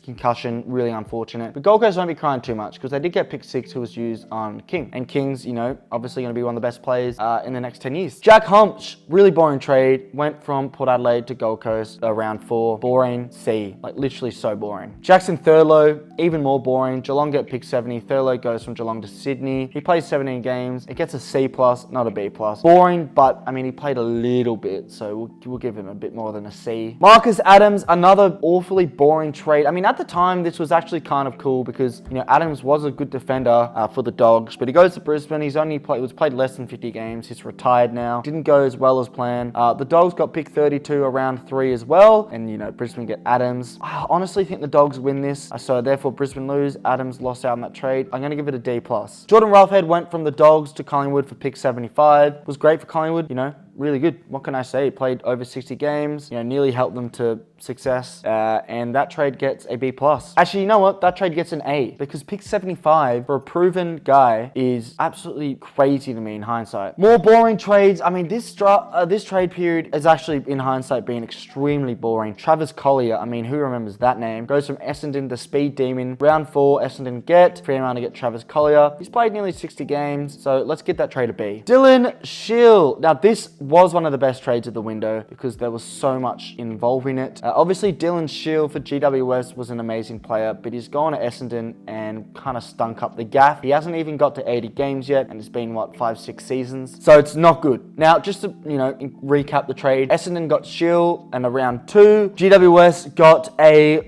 concussion, really unfortunate. But Gold Coast won't be crying too much because they did get pick 6 who was used on King. And King's, you know, obviously going to be one of the best players in the next 10 years. Jack Humph, really boring trade. Went from Port Adelaide to Gold Coast around 4. Boring, C. Like literally so boring. Jackson Thurlow, even more boring. Geelong get pick 70. Thurlow goes from Geelong to Sydney. He plays 17 games. It gets a C+, not a B+. Boring, but I mean, he played a little bit, so we'll give him a bit more than a C. Marcus Adams, another awfully boring trade. I mean, at the time, this was actually kind of cool because, you know, Adams was a good defender for the Dogs, but he goes to Brisbane. He's only played less than 50 games. He's retired now. Didn't go as well as planned. The Dogs got pick 32 around 3 as well, and, you know, Brisbane get Adams. I honestly think the Dogs win this, so therefore Brisbane lose. Adams lost out on that trade. I'm going to give it a D+. Jordan Roughhead went from the Dogs to Collingwood for pick 75. Was great for Collingwood, you know, really good. What can I say? He played over 60 games, you know, nearly helped them to success, and that trade gets a B+. Actually, you know what? That trade gets an A because pick 75 for a proven guy is absolutely crazy to me in hindsight. More boring trades. I mean, this trade period has actually, in hindsight, been extremely boring. Travis Collier, I mean, who remembers that name? Goes from Essendon to Speed Demon. Round 4, Essendon get. Free round to get Travis Collier. He's played nearly 60 games, so let's get that trade a B. Dylan Shield. Now, this was one of the best trades of the window because there was so much involving it. Obviously, Dylan Shield for GWS was an amazing player, but he's gone to Essendon and kind of stunk up the gaff. He hasn't even got to 80 games yet, and it's been, what, 5-6 seasons? So it's not good. Now, just to, you know, recap the trade, Essendon got Shield and a round 2. GWS got a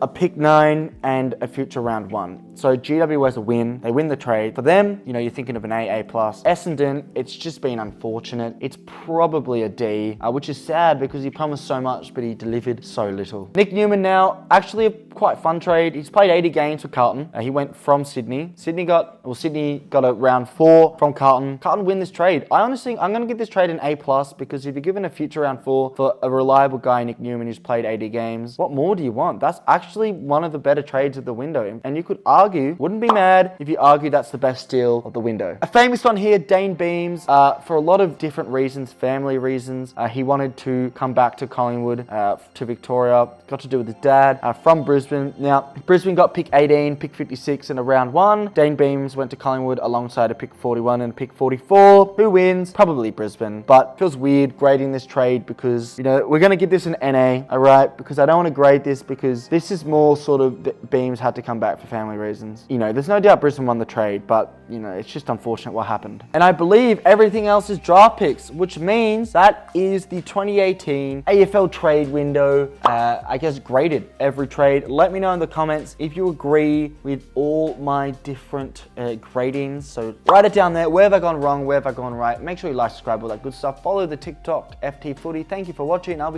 pick 9 and a future round 1. So GWS win. They win the trade. For them, you know, you're thinking of an A+. Essendon, it's just been unfortunate. It's probably a D, which is sad because he promised so much, but he delivered so little. Nick Newman now, actually a quite fun trade. He's played 80 games for Carlton. He went from Sydney. Sydney got a round 4 from Carlton. Carlton win this trade. I'm going to give this trade an A+, because if you're given a future round 4 for a reliable guy, Nick Newman, who's played 80 games, what more do you want? That's actually one of the better trades of the window. And you could argue, wouldn't be mad if you argue that's the best steal of the window. A famous one here, Dane Beams, for a lot of different reasons, family reasons. He wanted to come back to Collingwood, to Victoria. Got to do with his dad, from Brisbane. Now, Brisbane got pick 18, pick 56 in a round 1. Dane Beams went to Collingwood alongside a pick 41 and a pick 44. Who wins? Probably Brisbane. But feels weird grading this trade because, you know, we're going to give this an NA, all right? Because I don't want to grade this because this is more sort of Beams had to come back for family reasons. You know, there's no doubt Brisbane won the trade, but, you know, it's just unfortunate what happened. And I believe everything else is draft picks, which means that is the 2018 AFL trade window, I guess, graded every trade. Let me know in the comments if you agree with all my different gradings. So write it down there. Where have I gone wrong? Where have I gone right? Make sure you like, subscribe, all that good stuff. Follow the TikTok FTFooty. Thank you for watching. I'll be